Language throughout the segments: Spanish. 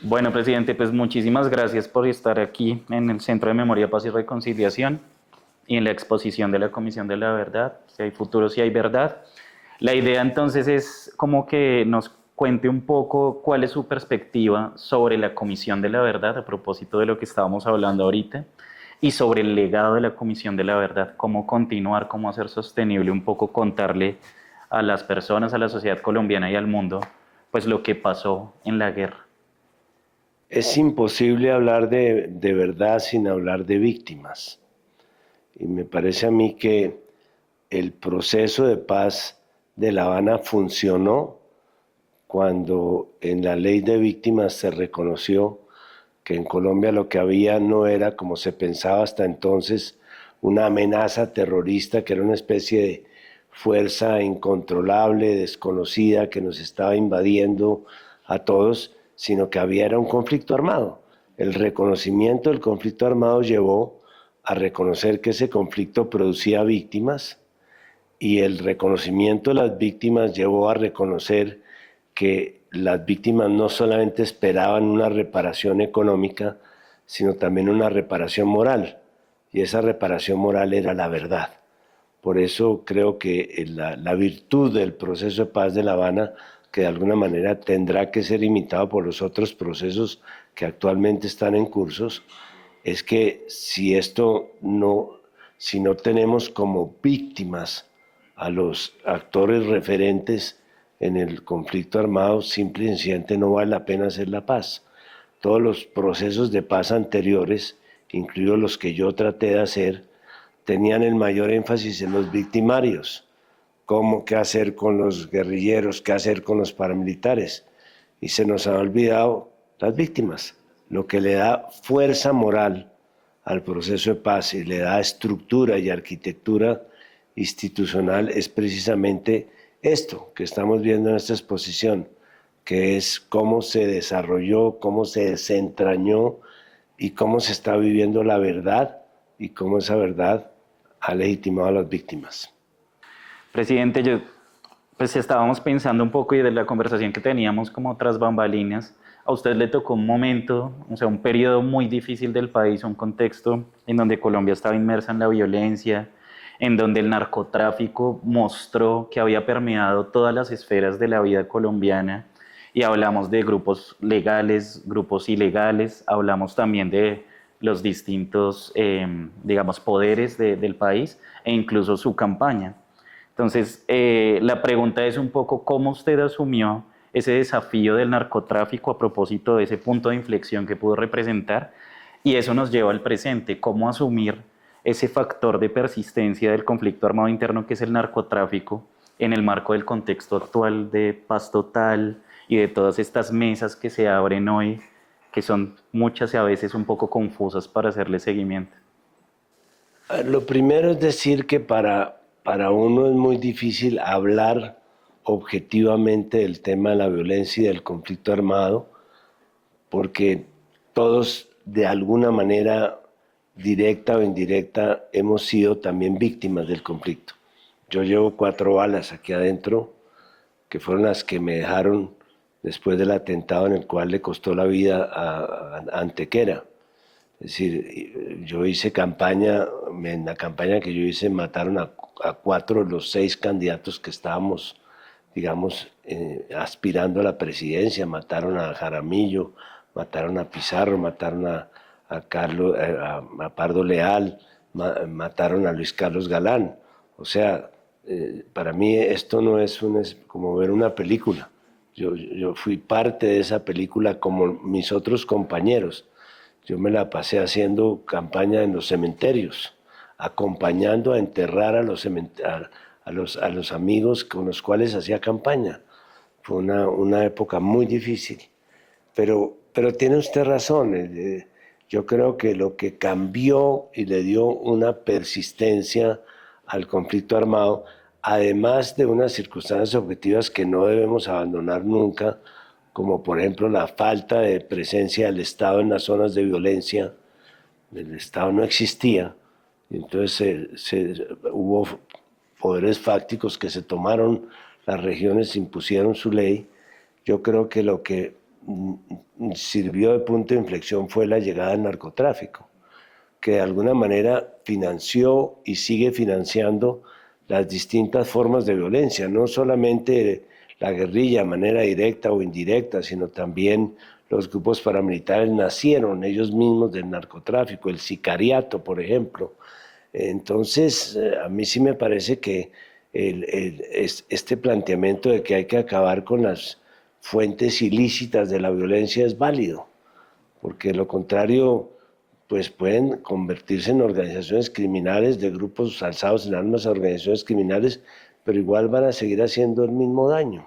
Bueno, presidente, pues muchísimas gracias por estar aquí en el Centro de Memoria, Paz y Reconciliación y en la exposición de la Comisión de la Verdad, si hay futuro, si hay verdad. La idea entonces es como que nos cuente un poco cuál es su perspectiva sobre la Comisión de la Verdad a propósito de lo que estábamos hablando ahorita y sobre el legado de la Comisión de la Verdad, cómo continuar, cómo hacer sostenible, un poco contarle a las personas, a la sociedad colombiana y al mundo, pues lo que pasó en la guerra. Es imposible hablar de verdad sin hablar de víctimas. Y me parece a mí que el proceso de paz de La Habana funcionó cuando en la ley de víctimas se reconoció que en Colombia lo que había no era, como se pensaba hasta entonces, una amenaza terrorista, que era una especie de fuerza incontrolable, desconocida, que nos estaba invadiendo a todos, sino que había era un conflicto armado. El reconocimiento del conflicto armado llevó a reconocer que ese conflicto producía víctimas, y el reconocimiento de las víctimas llevó a reconocer que las víctimas no solamente esperaban una reparación económica, sino también una reparación moral. Y esa reparación moral era la verdad. Por eso creo que la virtud del proceso de paz de La Habana, que de alguna manera tendrá que ser imitado por los otros procesos que actualmente están en cursos, es que si no tenemos como víctimas a los actores referentes en el conflicto armado, simple y sencillamente no vale la pena hacer la paz. Todos los procesos de paz anteriores, incluidos los que yo traté de hacer, tenían el mayor énfasis en los victimarios, cómo, qué hacer con los guerrilleros, qué hacer con los paramilitares. Y se nos han olvidado las víctimas, lo que le da fuerza moral al proceso de paz y le da estructura y arquitectura institucional es precisamente esto que estamos viendo en esta exposición, que es cómo se desarrolló, cómo se desentrañó y cómo se está viviendo la verdad y cómo esa verdad ha legitimado a las víctimas. Presidente, yo pues estábamos pensando un poco y de la conversación que teníamos como otras bambalinas, a usted le tocó un momento, o sea, un periodo muy difícil del país, un contexto en donde Colombia estaba inmersa en la violencia, en donde el narcotráfico mostró que había permeado todas las esferas de la vida colombiana y hablamos de grupos legales, grupos ilegales, hablamos también de los distintos, digamos, poderes del país e incluso su campaña. Entonces, la pregunta es un poco cómo usted asumió ese desafío del narcotráfico a propósito de ese punto de inflexión que pudo representar, y eso nos lleva al presente, cómo asumir ese factor de persistencia del conflicto armado interno que es el narcotráfico en el marco del contexto actual de paz total y de todas estas mesas que se abren hoy, que son muchas y a veces un poco confusas para hacerle seguimiento. Lo primero es decir que para uno es muy difícil hablar objetivamente del tema de la violencia y del conflicto armado, porque todos de alguna manera, directa o indirecta, hemos sido también víctimas del conflicto. Yo llevo 4 balas aquí adentro, que fueron las que me dejaron después del atentado en el cual le costó la vida a Antequera. Es decir, yo hice campaña, en la campaña que yo hice mataron a 4 de los 6 candidatos que estábamos, digamos, aspirando a la presidencia. Mataron a Jaramillo, mataron a Pizarro, mataron a Carlos, a Pardo Leal, mataron a Luis Carlos Galán. O sea, para mí esto no es como ver una película. Yo fui parte de esa película como mis otros compañeros. Yo me la pasé haciendo campaña en los cementerios, acompañando a enterrar a los amigos con los cuales hacía campaña. Fue una época muy difícil. Pero tiene usted razón. Yo creo que lo que cambió y le dio una persistencia al conflicto armado, además de unas circunstancias objetivas que no debemos abandonar nunca, como por ejemplo la falta de presencia del Estado en las zonas de violencia. El Estado no existía, y entonces hubo poderes fácticos que se tomaron las regiones, impusieron su ley. Yo creo que lo que sirvió de punto de inflexión fue la llegada del narcotráfico, que de alguna manera financió y sigue financiando las distintas formas de violencia, no solamente la guerrilla de manera directa o indirecta, sino también los grupos paramilitares nacieron ellos mismos del narcotráfico, el sicariato, por ejemplo. Entonces, a mí sí me parece que este planteamiento de que hay que acabar con las fuentes ilícitas de la violencia es válido, porque de lo contrario, pues pueden convertirse en organizaciones criminales, de grupos alzados en armas a organizaciones criminales, pero igual van a seguir haciendo el mismo daño.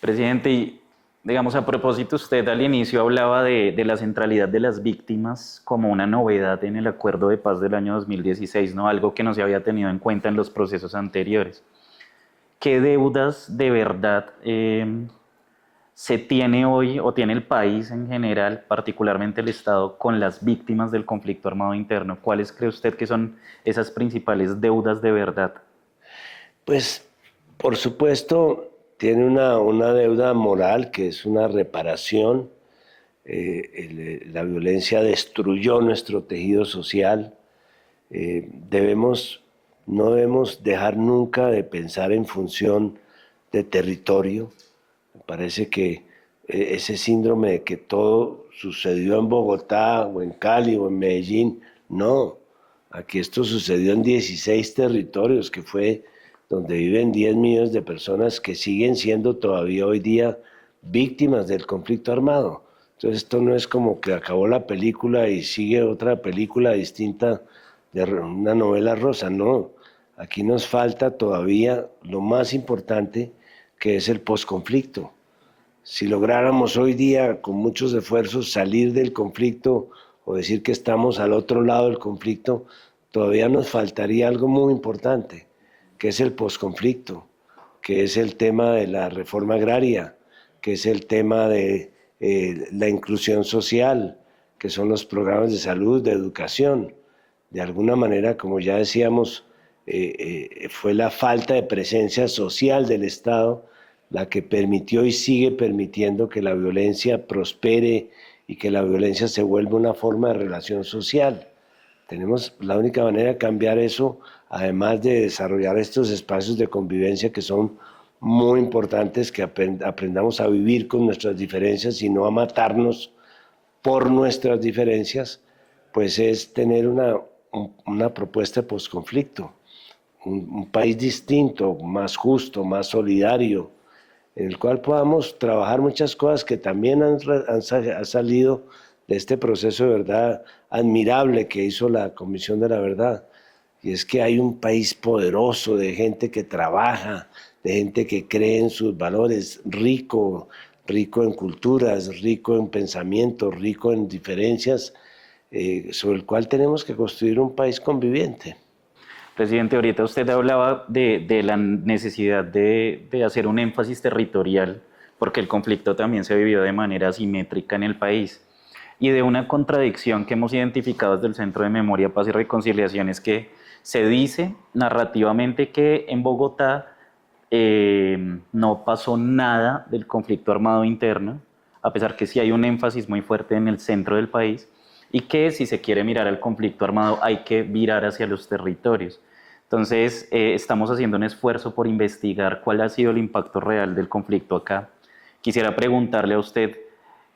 Presidente, y digamos a propósito, usted al inicio hablaba de la centralidad de las víctimas como una novedad en el acuerdo de paz del año 2016, ¿no? Algo que no se había tenido en cuenta en los procesos anteriores. ¿Qué deudas de verdad se tiene hoy o tiene el país en general, particularmente el Estado, con las víctimas del conflicto armado interno? ¿Cuáles cree usted que son esas principales deudas de verdad? Pues, por supuesto, tiene una deuda moral que es una reparación. La violencia destruyó nuestro tejido social. No debemos dejar nunca de pensar en función de territorio. Me parece que ese síndrome de que todo sucedió en Bogotá o en Cali o en Medellín, no. Aquí esto sucedió en 16 territorios, que fue donde viven 10 millones de personas que siguen siendo todavía hoy día víctimas del conflicto armado. Entonces esto no es como que acabó la película y sigue otra película distinta de una novela rosa, no. Aquí nos falta todavía lo más importante, que es el posconflicto. Si lográramos hoy día con muchos esfuerzos salir del conflicto o decir que estamos al otro lado del conflicto, todavía nos faltaría algo muy importante, que es el posconflicto, que es el tema de la reforma agraria, que es el tema de la inclusión social, que son los programas de salud, de educación. De alguna manera, como ya decíamos, fue la falta de presencia social del Estado la que permitió y sigue permitiendo que la violencia prospere y que la violencia se vuelva una forma de relación social. La única manera de cambiar eso, además de desarrollar estos espacios de convivencia que son muy importantes, que aprendamos a vivir con nuestras diferencias y no a matarnos por nuestras diferencias, pues es tener una propuesta de posconflicto, un país distinto, más justo, más solidario, en el cual podamos trabajar muchas cosas que también han salido de este proceso de verdad admirable que hizo la Comisión de la Verdad. Y es que hay un país poderoso de gente que trabaja, de gente que cree en sus valores, rico en culturas, rico en pensamientos, rico en diferencias, sobre el cual tenemos que construir un país conviviente. Presidente, ahorita usted hablaba de la necesidad de hacer un énfasis territorial, porque el conflicto también se vivió de manera asimétrica en el país, y de una contradicción que hemos identificado desde el Centro de Memoria, Paz y Reconciliación, es que se dice narrativamente que en Bogotá no pasó nada del conflicto armado interno, a pesar que sí hay un énfasis muy fuerte en el centro del país, y que si se quiere mirar al conflicto armado hay que virar hacia los territorios. Entonces, estamos haciendo un esfuerzo por investigar cuál ha sido el impacto real del conflicto acá. Quisiera preguntarle a usted,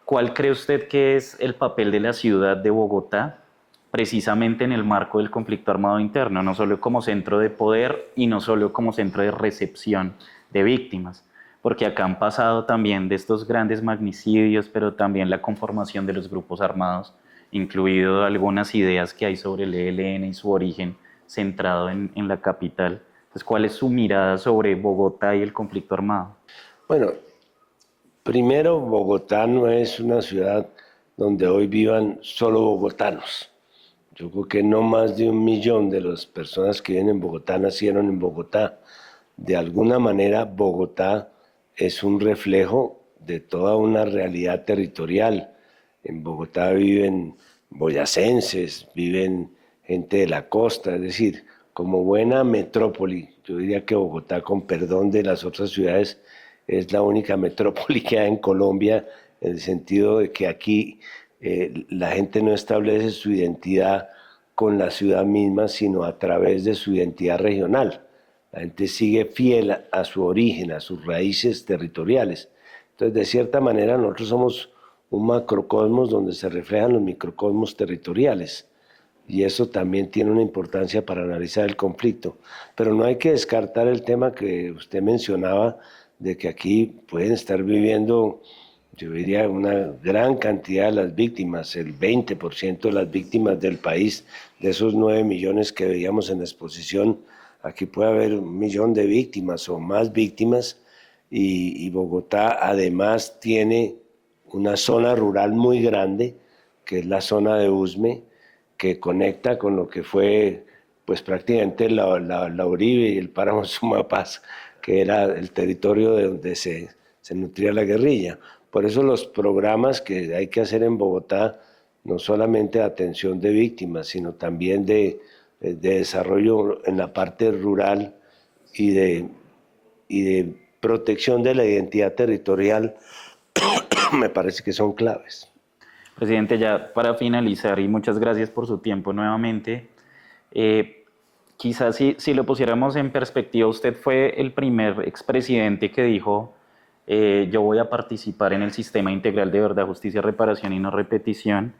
¿cuál cree usted que es el papel de la ciudad de Bogotá precisamente en el marco del conflicto armado interno, no solo como centro de poder y no solo como centro de recepción de víctimas? Porque acá han pasado también de estos grandes magnicidios, pero también la conformación de los grupos armados, incluido algunas ideas que hay sobre el ELN y su origen centrado en la capital. Entonces, ¿cuál es su mirada sobre Bogotá y el conflicto armado? Bueno, primero, Bogotá no es una ciudad donde hoy vivan solo bogotanos. Yo creo que no más de 1 millón de las personas que viven en Bogotá nacieron en Bogotá. De alguna manera, Bogotá es un reflejo de toda una realidad territorial. En Bogotá viven boyacenses, viven gente de la costa, es decir, como buena metrópoli, yo diría que Bogotá, con perdón de las otras ciudades, es la única metrópoli que hay en Colombia, en el sentido de que aquí la gente no establece su identidad con la ciudad misma, sino a través de su identidad regional. La gente sigue fiel a su origen, a sus raíces territoriales. Entonces, de cierta manera, nosotros somos un macrocosmos donde se reflejan los microcosmos territoriales. Y eso también tiene una importancia para analizar el conflicto. Pero no hay que descartar el tema que usted mencionaba, de que aquí pueden estar viviendo, yo diría, una gran cantidad de las víctimas, el 20% de las víctimas del país, de esos 9 millones que veíamos en la exposición, aquí puede haber 1 millón de víctimas o más víctimas, y Bogotá además tiene una zona rural muy grande, que es la zona de Usme, que conecta con lo que fue pues prácticamente la Uribe y el páramo Sumapaz, que era el territorio de donde se nutría la guerrilla. Por eso los programas que hay que hacer en Bogotá, no solamente de atención de víctimas, sino también de desarrollo en la parte rural y de protección de la identidad territorial, me parece que son claves. Presidente, ya para finalizar, y muchas gracias por su tiempo nuevamente, quizás si lo pusiéramos en perspectiva, usted fue el primer expresidente que dijo, yo voy a participar en el sistema integral de verdad, justicia, reparación y no repetición.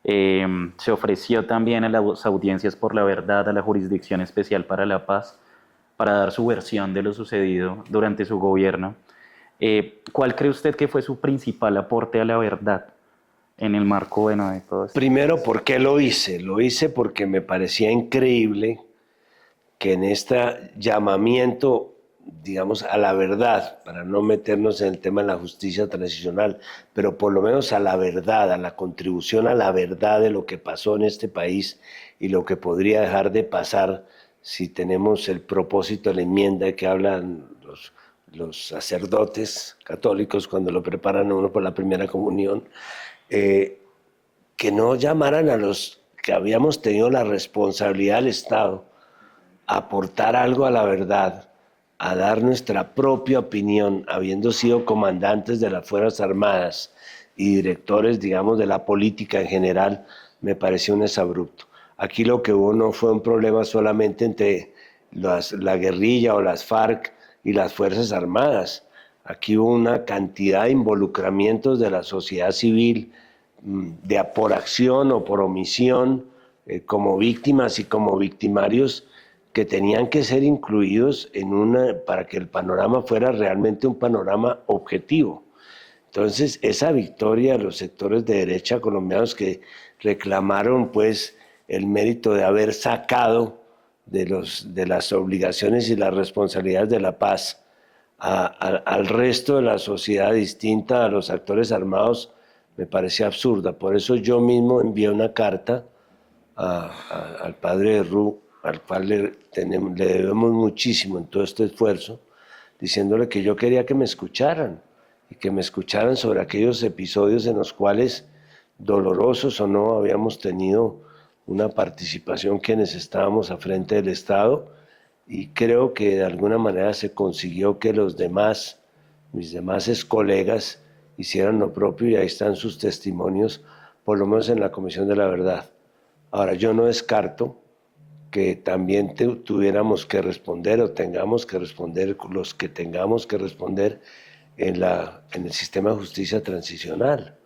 Se ofreció también a las audiencias por la verdad, a la Jurisdicción Especial para la Paz, para dar su versión de lo sucedido durante su gobierno. ¿Cuál cree usted que fue su principal aporte a la verdad en el marco, bueno, de todo esto? Primero, ¿por qué lo hice? Lo hice porque me parecía increíble que en este llamamiento, digamos, a la verdad, para no meternos en el tema de la justicia transicional, pero por lo menos a la verdad, a la contribución a la verdad de lo que pasó en este país y lo que podría dejar de pasar si tenemos el propósito de la enmienda que hablan los sacerdotes católicos cuando lo preparan a uno por la primera comunión, que no llamaran a los que habíamos tenido la responsabilidad del Estado a aportar algo a la verdad, a dar nuestra propia opinión, habiendo sido comandantes de las Fuerzas Armadas y directores, digamos, de la política en general, me pareció un exabrupto. Aquí lo que hubo no fue un problema solamente entre la guerrilla o las FARC y las Fuerzas Armadas. Aquí hubo una cantidad de involucramientos de la sociedad civil, por acción o por omisión, como víctimas y como victimarios, que tenían que ser incluidos para que el panorama fuera realmente un panorama objetivo. Entonces, esa victoria de los sectores de derecha colombianos que reclamaron pues el mérito de haber sacado de las obligaciones y las responsabilidades de la paz al resto de la sociedad distinta a los actores armados, me parecía absurda. Por eso yo mismo envié una carta al padre Ru, al cual le debemos muchísimo en todo este esfuerzo, diciéndole que yo quería que me escucharan, y que me escucharan sobre aquellos episodios en los cuales, dolorosos o no, habíamos tenido una participación quienes estábamos a frente del Estado, y creo que de alguna manera se consiguió que los demás, mis demás colegas, hicieran lo propio, y ahí están sus testimonios, por lo menos en la Comisión de la Verdad. Ahora, yo no descarto que también tuviéramos que responder o tengamos que responder los que tengamos que responder en el sistema de justicia transicional.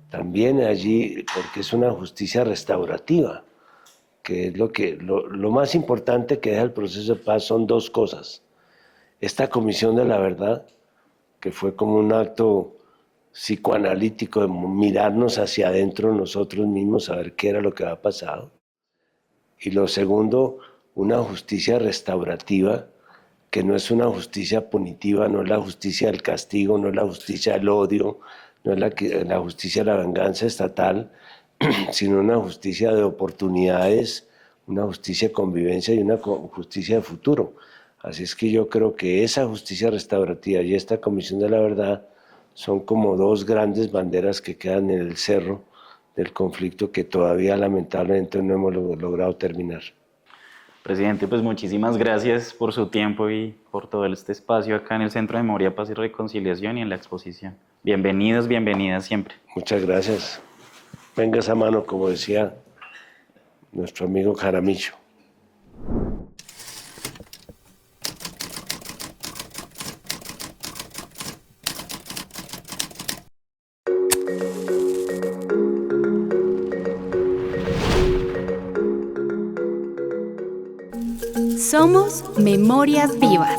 También allí, porque es una justicia restaurativa, que es lo más importante que deja el proceso de paz son dos cosas. Esta Comisión de la Verdad, que fue como un acto psicoanalítico de mirarnos hacia adentro nosotros mismos, a ver qué era lo que había pasado. Y lo segundo, una justicia restaurativa, que no es una justicia punitiva, no es la justicia del castigo, no es la justicia del odio, no es la justicia de la venganza estatal, sino una justicia de oportunidades, una justicia de convivencia y una justicia de futuro. Así es que yo creo que esa justicia restaurativa y esta Comisión de la Verdad son como dos grandes banderas que quedan en el cerro del conflicto que todavía lamentablemente no hemos logrado terminar. Presidente, pues muchísimas gracias por su tiempo y por todo este espacio acá en el Centro de Memoria, Paz y Reconciliación y en la exposición. Bienvenidos, bienvenidas siempre. Muchas gracias. Venga esa mano, como decía nuestro amigo Jaramillo. Somos Memorias Vivas.